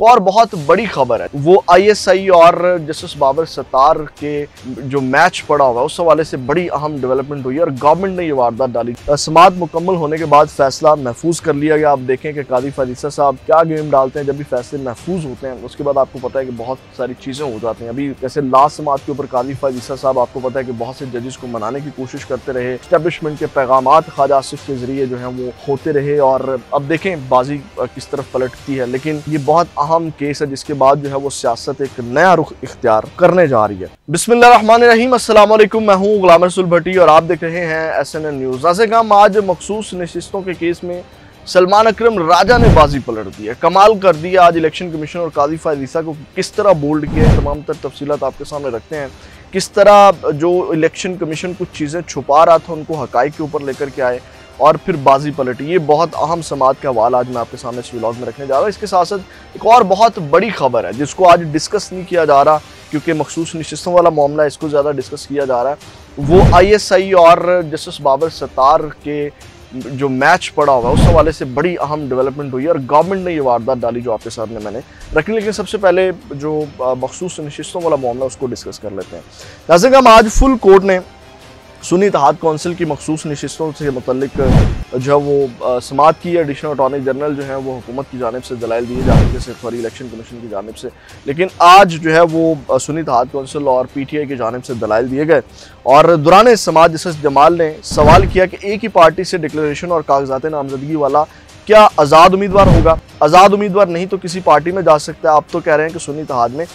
और बहुत बड़ी खबर है, वो आईएसआई और जस्टिस बाबर सत्तार के जो मैच पड़ा हुआ है उस हवाले से बड़ी अहम डेवलपमेंट हुई है और गवर्नमेंट ने ये वारदात डाली। समाअत मुकम्मल होने के बाद फैसला महफूज कर लिया गया। आप देखें कि कादी फायदीसा साहब क्या गेम डालते हैं जब भी फैसले महफूज होते हैं, उसके बाद आपको पता है कि बहुत सारी चीज़ें हो जाती हैं। अभी जैसे लास्ट समाअत के ऊपर कादी फायदीसा साहब आपको पता है कि बहुत से जजेस को मनाने की कोशिश करते रहे, एस्टेब्लिशमेंट के पैगामात ख्वाजा आसिफ के जरिए जो है वो होते रहे और अब देखें बाजी किस तरफ पलटती है। लेकिन ये बहुत अहम केस है जिसके बाद जो है वो सियासत एक नया रुख इख्तियार करने जा रही है। बिस्मिल्लाहिर्रहमानिर्रहीम, अस्सलाम वालेकुम, मैं हूँ गुलाम रसूल भट्टी और आप देख रहे हैं SNN न्यूज़। नाज़रीन, आज मखसूस नशिस्तों के केस में सलमान अकरम राजा ने बाजी पलट दी है, कमाल कर दिया। आज इलेक्शन कमीशन और कादी फायदीसा को किस तरह बोल्ड किया है, तमाम तर तफसीलात आपके सामने रखते हैं। किस तरह जो इलेक्शन कमीशन कुछ चीज़ें छुपा रहा था उनको हकाइक के ऊपर लेकर के आए और फिर बाजी पलटी। ये बहुत अहम समाअत का हवाला आज मैं आपके सामने इस व्लॉग में रखने जा रहा हूँ। इसके साथ साथ एक और बहुत बड़ी खबर है जिसको आज डिस्कस नहीं किया जा रहा क्योंकि मखसूस नशिस्तों वाला मामला है, इसको ज़्यादा डिस्कस किया जा रहा है। वो आईएसआई और जस्टिस बाबर सत्तार के जो मैच पड़ा हुआ है उस हवाले से बड़ी अहम डेवलपमेंट हुई है और गवर्नमेंट ने ये वारदात डाली जो आपके सामने मैंने रखी। लेकिन सबसे पहले जो मखसूस नशिस्तों वाला मामला उसको डिस्कस कर लेते हैं। नाज़रीन, आज फुल कोर्ट ने सुन्नी इत्तेहाद कौंसिल की मखसूस नशिस्तों से मुतल्लिक जो है वो समाअत की। एडिशनल अटॉर्नी जनरल जो है वो हुकूमत की जानिब से दलाइल दिए जाने के सॉरी इलेक्शन कमीशन की जानिब से, लेकिन आज जो है वो सुन्नी इत्तेहाद कौंसिल और PTI की जानिब से दलाइल दिए गए। और दौरान समाअत जस्टिस जमाल ने सवाल किया कि एक ही पार्टी से डिक्लेरेशन और कागजात नामजदगी वाला क्या आज़ाद उम्मीदवार होगा? आज़ाद उम्मीदवार नहीं तो किसी पार्टी में जा सकता है। आप तो कह रहे हैं कि सुन्नी इत्तेहाद में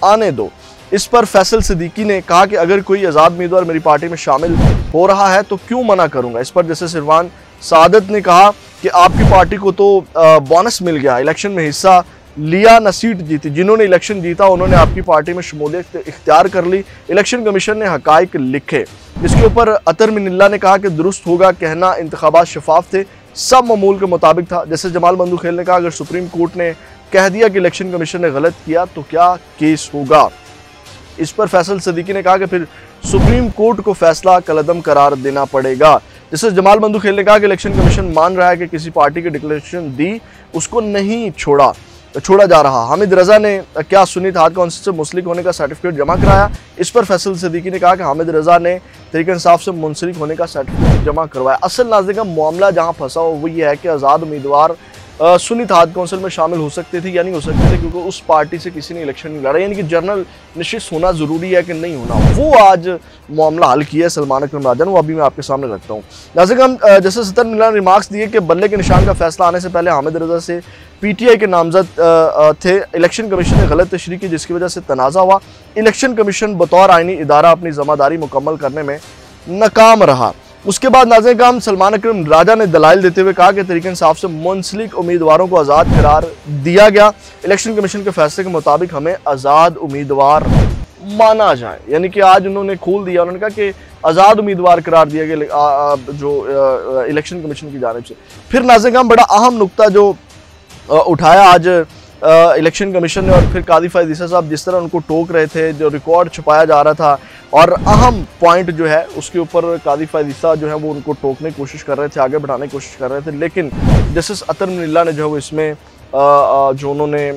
आने दो। इस पर फैसल सिद्दीकी ने कहा कि अगर कोई आज़ाद उम्मीदवार मेरी पार्टी में शामिल हो रहा है तो क्यों मना करूंगा। इस पर जस्टिस इरफान सादत ने कहा कि आपकी पार्टी को तो बोनस मिल गया, इलेक्शन में हिस्सा लिया न सीट जीती। जिन्होंने इलेक्शन जीता उन्होंने आपकी पार्टी में शमूलियत इख्तियार कर ली। इलेक्शन कमीशन ने हकाइक लिखे। इसके ऊपर अतर मिनिल्ला ने कहा कि दुरुस्त होगा कहना, इंतखाबात शफाफ थे, सब मामूल के मुताबिक था। जैसे जमाल बंदूखेल ने कहा अगर सुप्रीम कोर्ट ने कह दिया कि इलेक्शन कमीशन ने गलत किया तो क्या केस होगा। इस पर फैसल सिद्दीकी ने कहा कि फिर सुप्रीम कोर्ट को फैसला कलअदम करार देना पड़ेगा। जैसे जमाल बंदूखेल ने कहा कि इलेक्शन कमीशन मान रहा है कि किसी पार्टी की डिक्लेरेशन दी उसको नहीं छोड़ा जा रहा। हामिद रजा ने क्या सुन्नी इत्तेहाद कौंसिल से मुंसलिक होने का सर्टिफिकेट जमा कराया। इस पर फैसल सिद्दीकी ने कहा कि हामिद रजा ने तहरीक इंसाफ से मुंसलिक होने का सर्टिफिकेट जमा करवाया। असल नाज़रीन का मामला जहाँ फंसा हो वो ये है कि आज़ाद उम्मीदवार सुन्नी इत्तेहाद कौंसिल में शामिल हो सकते थे या नहीं हो सकते थे क्योंकि उस पार्टी से किसी ने इलेक्शन नहीं लड़ा, यानी कि जनरल नशिस्त होना ज़रूरी है कि नहीं होना। वो आज मामला हल किया है सलमान अकरम राजा ने, वो अभी मैं आपके सामने रखता हूँ। नाज़रीन, हम जैसे सतर मिला रिमार्क्स दिए कि बल्ले के निशान का फैसला आने से पहले हामिद रजा से PTI के नामजद थे। इलेक्शन कमीशन ने गलत तशरीह की जिसकी वजह से तनाज़ा हुआ। इलेक्शन कमीशन बतौर आइनी इदारा अपनी ज़िम्मेदारी मुकम्मल करने में नाकाम रहा। उसके बाद नाज़रीन हम सलमान अकरम राजा ने दलाइल देते हुए कहा कि तहरीक इंसाफ से मुंसलिक उम्मीदवारों को आज़ाद करार दिया गया। इलेक्शन कमीशन के फैसले के मुताबिक हमें आज़ाद उम्मीदवार माना जाए, यानी कि आज उन्होंने खोल दिया। उन्होंने कहा कि आज़ाद उम्मीदवार करार दिया गया जो इलेक्शन कमीशन की जानिब से। फिर नाज़रीन हम बड़ा अहम नुक्ता जो उठाया आज इलेक्शन कमीशन ने और फिर कादी फायदीसा साहब जिस तरह उनको टोक रहे थे, जो रिकॉर्ड छुपाया जा रहा था और अहम पॉइंट जो है उसके ऊपर कादी फायदीसा जो है वो उनको टोकने की कोशिश कर रहे थे, आगे बढ़ाने की कोशिश कर रहे थे। लेकिन जस्टिस अतर मिनिल्ला ने जो है वो इसमें जो उन्होंने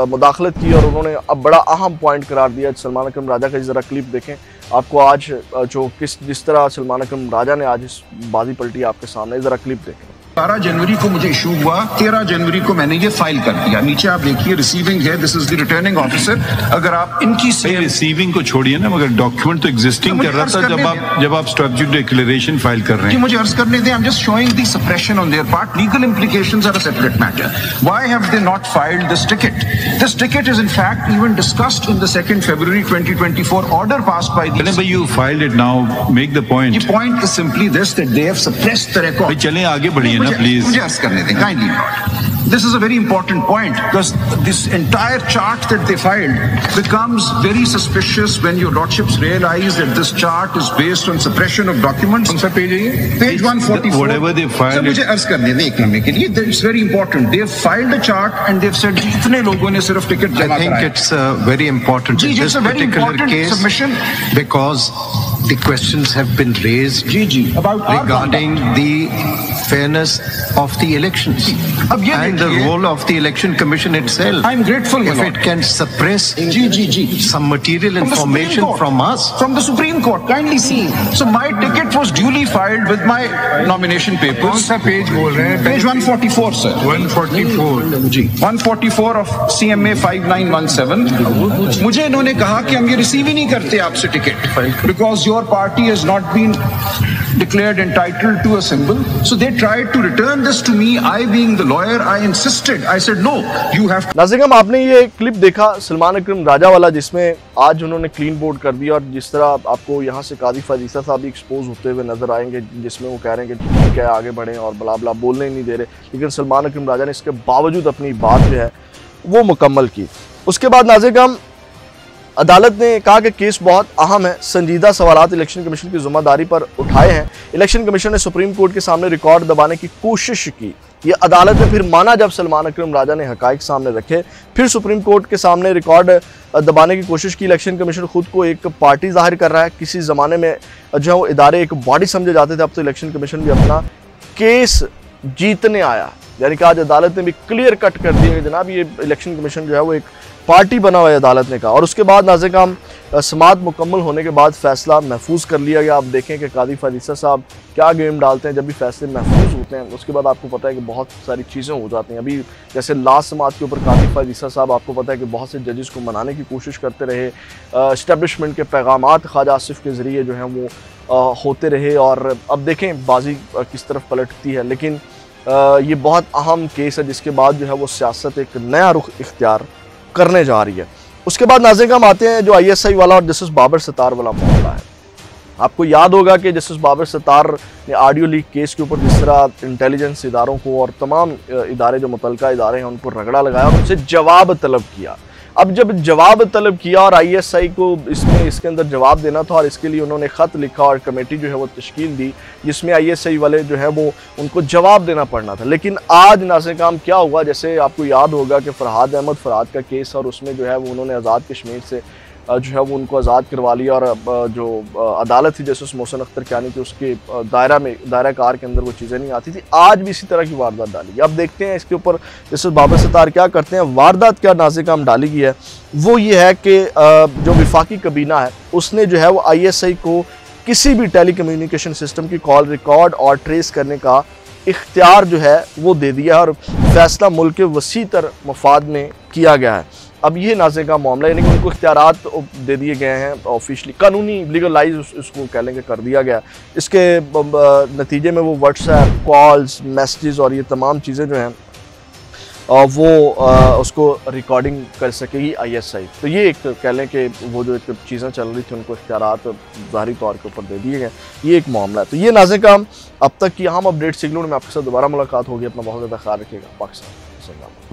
मुदाखलत की और उन्होंने अब बड़ा अहम पॉइंट करार दिया सलमान अकरम राजा का। ज़रा क्लिप देखें, आपको आज जो जिस तरह सलमान अकरम राजा ने आज इस बाजी पलटी आपके सामने, ज़रा क्लिप देखें। 12 जनवरी को मुझे इशू हुआ, 13 जनवरी को मैंने ये फाइल कर दिया। नीचे आप देखिए रिसीविंग है, this is the returning officer. अगर आप इनकी रिसीविंग को छोड़िए ना, मगर डॉक्यूमेंट तो एग्जिस्टिंग कर रहा था जब आप स्टैट्यूट डिक्लेरेशन फाइल कर रहे हैं। मुझे अर्ज करने दें, I am just showing the suppression on their part. Legal implications are a separate matter. Why have they not filed this ticket? This ticket is in fact even discussed in the 2nd February 2024 order passed by the But you filed it now, make the point. The point is simply this, that they have suppressed the record. चलें आगे बढ़िए ना please. मुझे अर्ज करने दें, kindly not. This is a very important point because this entire chart that they filed becomes very suspicious when your lordships realize that this chart is based on suppression of documents. On page 144. Whatever they filed. So मुझे अर्ज करने दें एक लम्हे के लिए, it's very important. They have filed a chart and they've said इतने लोगों ने सिर्फ टिकट जमा कराया। I think it's very important in this particular case submission because the questions have been raised regarding the fairness of the elections and the role of the election commission itself. I'm grateful, if it can suppress some material information from us. From the Supreme Court, kindly see. So my ticket was duly filed with my nomination papers. कौन सा page बोल रहे हैं? Page 144, sir. 144. 144 of CMA 5917. मुझे इन्होंने कहा कि हम ये रिसीव ही नहीं करते आपसे ticket, because your party has not been declared entitled to a symbol. So they tried to return this to me. I being the lawyer, I insisted. I said no, you have to. नाज़रीन, आपने ये clip देखा सलमान अकरम राजा वाला, जिसमें आज उन्होंने clean board कर दिया और जिस तरह आपको यहाँ से कादी फरीसा साहब भी एक्सपोज होते हुए नजर आएंगे, जिसमें वो कह रहे हैं कि ठीक है आगे बढ़ें और बला बला बोलने ही नहीं दे रहे, लेकिन सलमान अकरम राजा ने इसके बावजूद अपनी बात जो है वो मुकम्मल की। उसके बाद नाज़रीन, अदालत ने कहा कि केस बहुत अहम है, संजीदा सवालात इलेक्शन कमीशन की जिम्मेदारी पर उठाए हैं। इलेक्शन कमीशन ने सुप्रीम कोर्ट के सामने रिकॉर्ड दबाने की कोशिश की। ये अदालत ने फिर माना जब सलमान अकरम राजा ने हकाइक सामने रखे, फिर सुप्रीम कोर्ट के सामने रिकॉर्ड दबाने की कोशिश की। इलेक्शन कमीशन खुद को एक पार्टी जाहिर कर रहा है। किसी ज़माने में जो है वो इदारे एक बॉडी समझे जाते थे, अब तो इलेक्शन कमीशन भी अपना केस जीतने आया। यानी कि आज अदालत ने भी क्लियर कट कर दिया कि जनाब ये इलेक्शन कमीशन जो है वो एक पार्टी बना हुआ है, अदालत ने कहा। और उसके बाद नाज़रीन, समाअत मुकम्मल होने के बाद फैसला महफूज कर लिया गया। आप देखें कि कादी फरीसा साहब क्या गेम डालते हैं। जब भी फैसले महफूज होते हैं उसके बाद आपको पता है कि बहुत सारी चीज़ें हो जाती हैं। अभी जैसे लास्ट समाअत के ऊपर कादी फरीसा साहब, आपको पता है कि बहुत से जजेस को मनाने की कोशिश करते रहे, इस्टेब्लिशमेंट के पैगामात ख्वाजा आसिफ के ज़रिए जो हैं वो होते रहे, और अब देखें बाजी किस तरफ पलटती है। लेकिन ये बहुत अहम केस है जिसके बाद जो है वो सियासत एक नया रुख इख्तियार करने जा रही है। उसके बाद नाज़रीन, हम आते हैं जो ISI वाला और जस्टिस बाबर सत्तार वाला मामला है। आपको याद होगा कि जस्टिस बाबर सत्तार ने ऑडियो लीक केस के ऊपर जिस तरह इंटेलिजेंस इदारों को और तमाम इदारे जो मुतल्लिका इदारे हैं उनको रगड़ा लगाया और उनसे जवाब तलब किया। अब जब जवाब तलब किया और ISI को इसके अंदर जवाब देना था और इसके लिए उन्होंने ख़त लिखा और कमेटी जो है वो तश्कील दी जिसमें ISI वाले जो है वो उनको जवाब देना पड़ना था। लेकिन आज नाज़रीन क्या हुआ, जैसे आपको याद होगा कि फरहाद अहमद फरहाद का केस और उसमें जो है वो उन्होंने आज़ाद कश्मीर से जो है वो उनको आज़ाद करवा लिया और जो अदालत थी जस्टिस मोहसिन अख्तर कियानी की उसके दायरा कार के अंदर वो चीज़ें नहीं आती थी। आज भी इसी तरह की वारदात डाली। अब देखते हैं इसके ऊपर जस्टिस बाबर सत्तार क्या करते हैं। वारदात क्या नाज़रीन डाली गई है वो ये है कि जो विफाकी कबीना है उसने जो है वो ISI को किसी भी टेली कम्युनिकेशन सिस्टम की कॉल रिकॉर्ड और ट्रेस करने का इख्तियार जो है वो दे दिया और फैसला मुल्क के वसी तर मफाद में किया गया है। अब ये नाज़रीन का मामला, यानी कि उनको इख्तियारात दे दिए गए हैं, ऑफिशियली कानूनी लीगलाइज उसको कह लेंगे कर दिया गया। इसके नतीजे में वो व्हाट्सएप कॉल्स मैसेजेस और ये तमाम चीज़ें जो हैं वो उसको रिकॉर्डिंग कर सकेगी ISI। तो ये एक कह लें कि वो जो एक चीज़ें चल रही थी उनको इख्तियारात ज़ाहरी तौर के ऊपर दे दिए गए, ये एक मामला है। तो ये नाज़रीन अब तक की अहम अपडेट सिगनल में आपके साथ दोबारा मुलाकात होगी। अपना बहुत ज़्यादा ख्याल रखिएगा। पाकिस्तान।